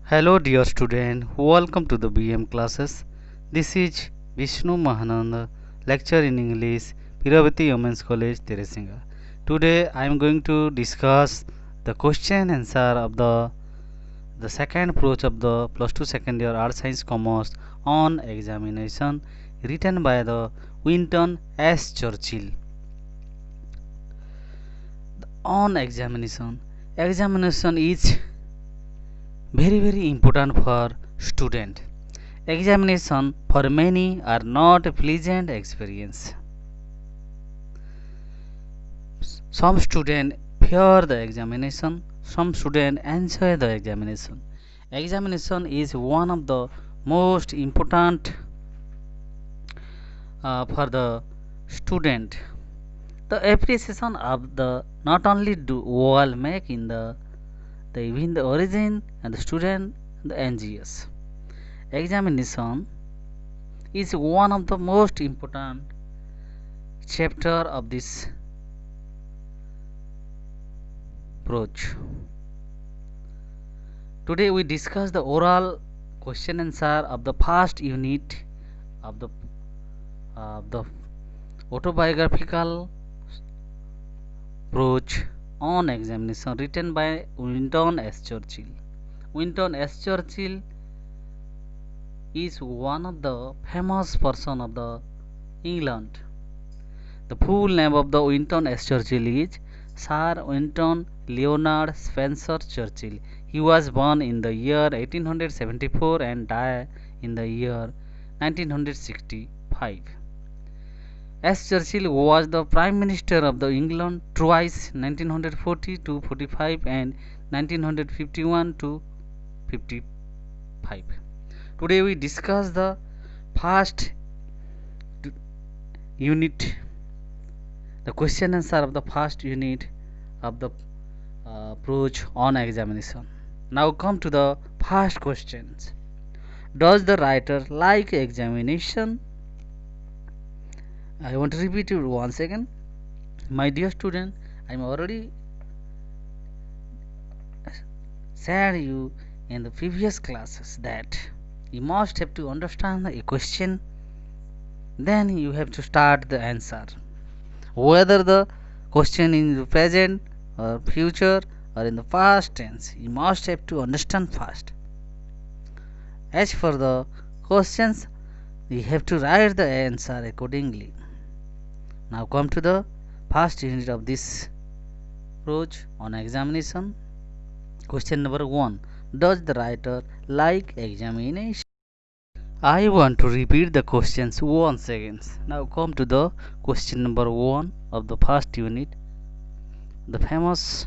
Hello dear student, welcome to the BM classes. This is Vishnu Mahananda, lecturer in English, Piravati Women's College, Teresinga. Today I am going to discuss the question answer of the second approach of the plus 2 second year art science commerce on examination written by the Winton S. Churchill. On examination is very important for student. Examination for many are not a pleasant experience. Some students fear the examination, some students enjoy the examination. Examination is one of the most important for the student. The appreciation of the not only do all make in the even the origin and the student and the NGS. Examination is one of the most important chapter of this approach. Today we discuss the oral question answer of the first unit of the autobiographical approach on examination written by Winton S. Churchill. Winton S. Churchill is one of the famous person of the England. The full name of the Winton S. Churchill is Sir Winton Leonard Spencer Churchill. He was born in the year 1874 and died in the year 1965. S. Churchill was the Prime Minister of the England twice, 1940 to 45 and 1951 to 55. Today we discuss the first unit, the question answer of the first unit of the approach on examination. Now come to the first questions. Does the writer like examination? I want to repeat it once again. My dear student, I am already said you in the previous classes that you must have to understand a question, then you have to start the answer. Whether the question in the present or future or in the past tense, you must have to understand first. As for the questions, you have to write the answer accordingly. Now come to the first unit of this approach on examination. Question number 1. Does the writer like examination? I want to repeat the questions once again. Now come to the question number 1 of the first unit, the famous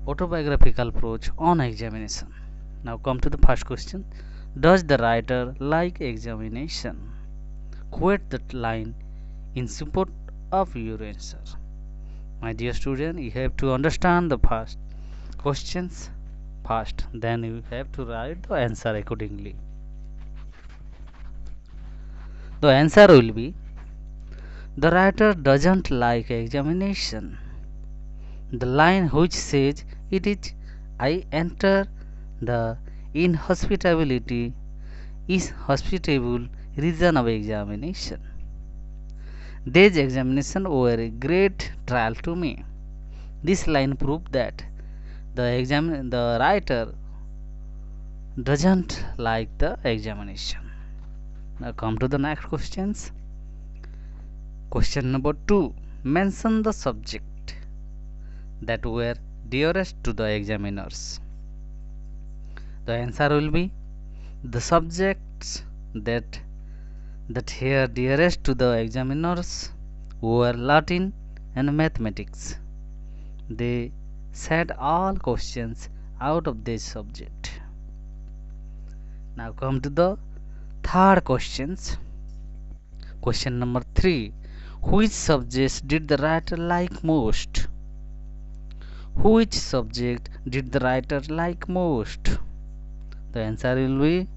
autobiographical approach on examination. Now come to the first question. Does the writer like examination? Quote that line in support of your answer. My dear student, you have to understand the first questions first, then you have to write the answer accordingly. The answer will be the writer doesn't like examination. The line which says it is I enter the inhospitability is hospitable reason of examination. These examinations were a great trial to me. This line proved that the writer doesn't like the examination. Now come to the next questions. Question number 2. Mention the subject that were dearest to the examiners. The answer will be the subjects that here dearest to the examiners were Latin and mathematics. They said all questions out of this subject. Now come to the third questions. Question number 3. Which subjects did the writer like most? Which subject did the writer like most? The answer will be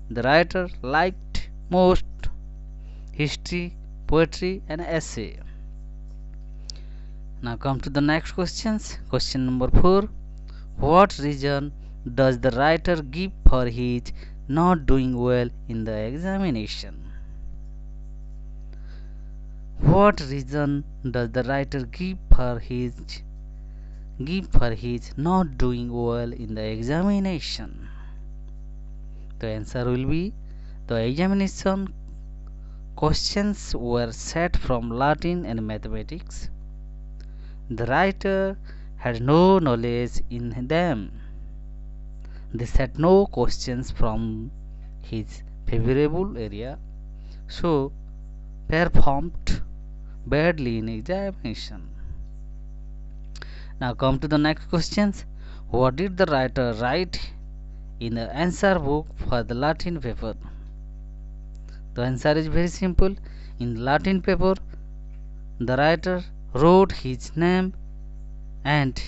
the writer liked most history, poetry and essay. Now come to the next questions. Question number 4. What reason does the writer give for his not doing well in the examination? What reason does the writer give for his not doing well in the examination? The answer will be the examination questions were set from Latin and mathematics. The writer had no knowledge in them. They set no questions from his favorable area, so performed badly in examination. Now come to the next questions. What did the writer write in the answer book for the Latin paper? The answer is very simple. In the Latin paper, the writer wrote his name and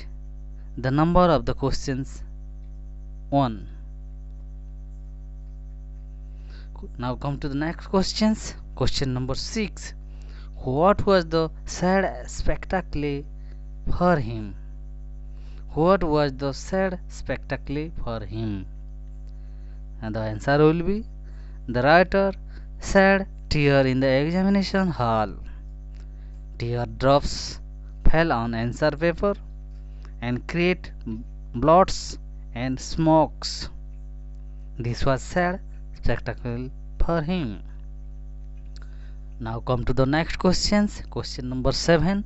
the number of the questions 1. Now come to the next questions. Question number 6. What was the sad spectacle for him? What was the sad spectacle for him? And the answer will be the writer shed tear in the examination hall. Teardrops fell on answer paper and create blots and smokes. This was sad spectacle for him. Now come to the next questions. Question number 7.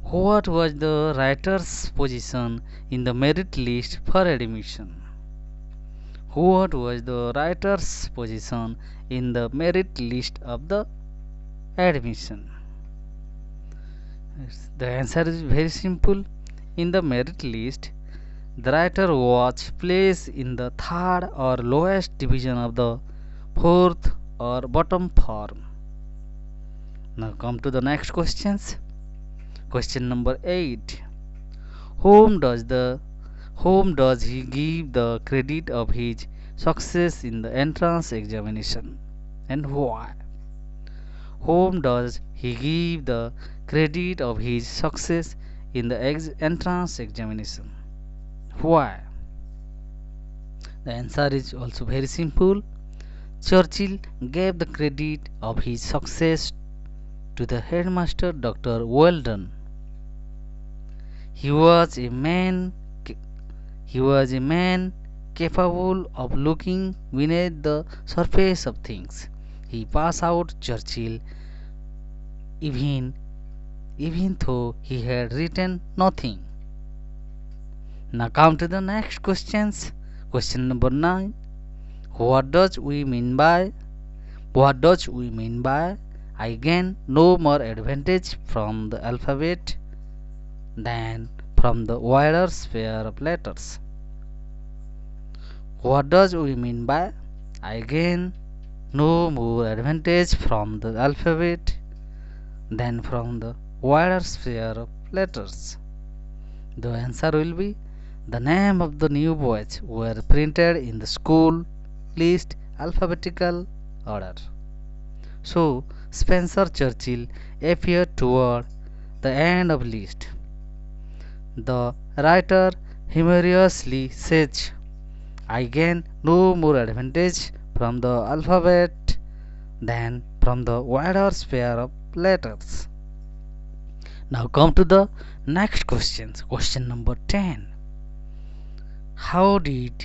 What was the writer's position in the merit list for admission? What was the writer's position in the merit list of the admission? The answer is very simple. In the merit list, the writer was placed in the third or lowest division of the fourth or bottom form. Now come to the next questions. Question number 8. Whom does he give the credit of his success in the entrance examination, and why? Whom does he give the credit of his success in the entrance examination? Why? The answer is also very simple. Churchill gave the credit of his success to the headmaster, Dr. Weldon. He was a man capable of looking beneath the surface of things. He passed out Churchill even though he had written nothing. Now come to the next questions. Question number 9. What does we mean by I gain no more advantage from the alphabet than from the wider sphere of letters? What does we mean by I gain no more advantage from the alphabet than from the wider sphere of letters? The answer will be the name of the new boys were printed in the school list alphabetical order. So Spencer Churchill appeared toward the end of list. The writer humorously says, I gain no more advantage from the alphabet than from the wider sphere of letters. Now come to the next questions. Question number 10. How did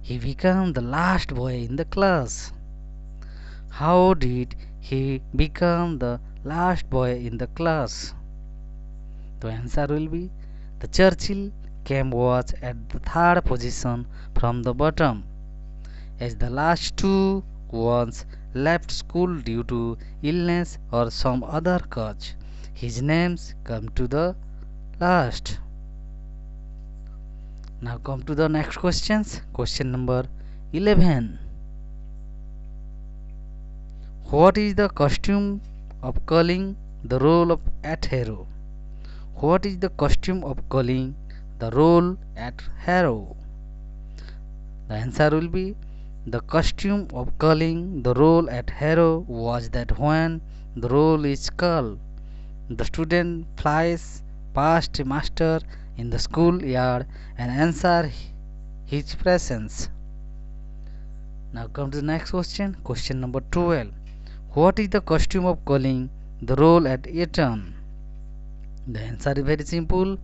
he become the last boy in the class? How did he become the last boy in the class? The answer will be the Churchill came was at the third position from the bottom, as the last two ones left school due to illness or some other cause. His names come to the last. Now come to the next questions. Question number 11. What is the costume of calling the role of at hero? What is the costume of calling the role at hero? The answer will be the costume of calling the role at hero was that when the role is called, the student flies past a master in the schoolyard and answer his presence. Now come to the next question. Question number 12. What is the costume of calling the roll at Eton? The answer is very simple.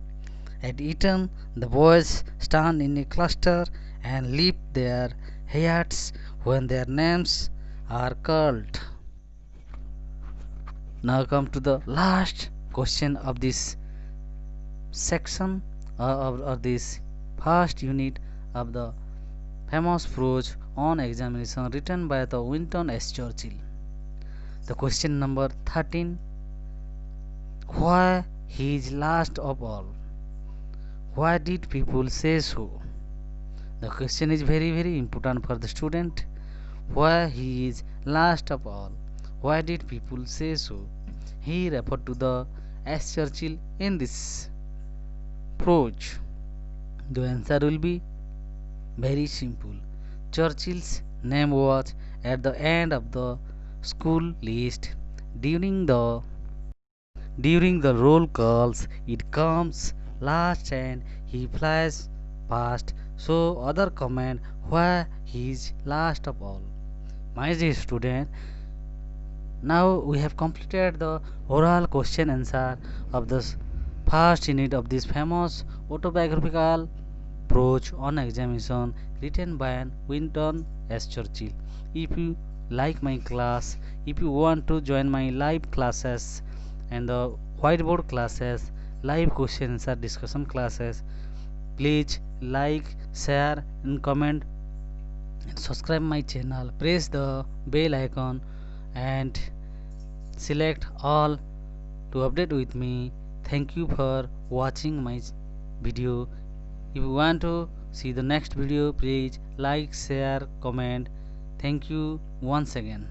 At Eton, the boys stand in a cluster and lift their hats when their names are called. Now come to the last question of this section of this first unit of the famous prose on examination written by the Winston S. Churchill. The question number 13. Why he is last of all? Why did people say so? The question is very important for the student. Why he is last of all? Why did people say so? He referred to the S. Churchill in this prose. The answer will be very simple. Churchill's name was at the end of the school list during the roll calls. It comes last and he flies past, so other comment why he is last of all. My dear student, now we have completed the oral question answer of the first unit of this famous autobiographical prose on examination written by Winston S. Churchill. If you like my class, if you want to join my live classes and the whiteboard classes, live question answer discussion classes, please like, share and comment and subscribe my channel. Press the bell icon and select all to update with me. Thank you for watching my video. If you want to see the next video, please like, share, comment. Thank you once again.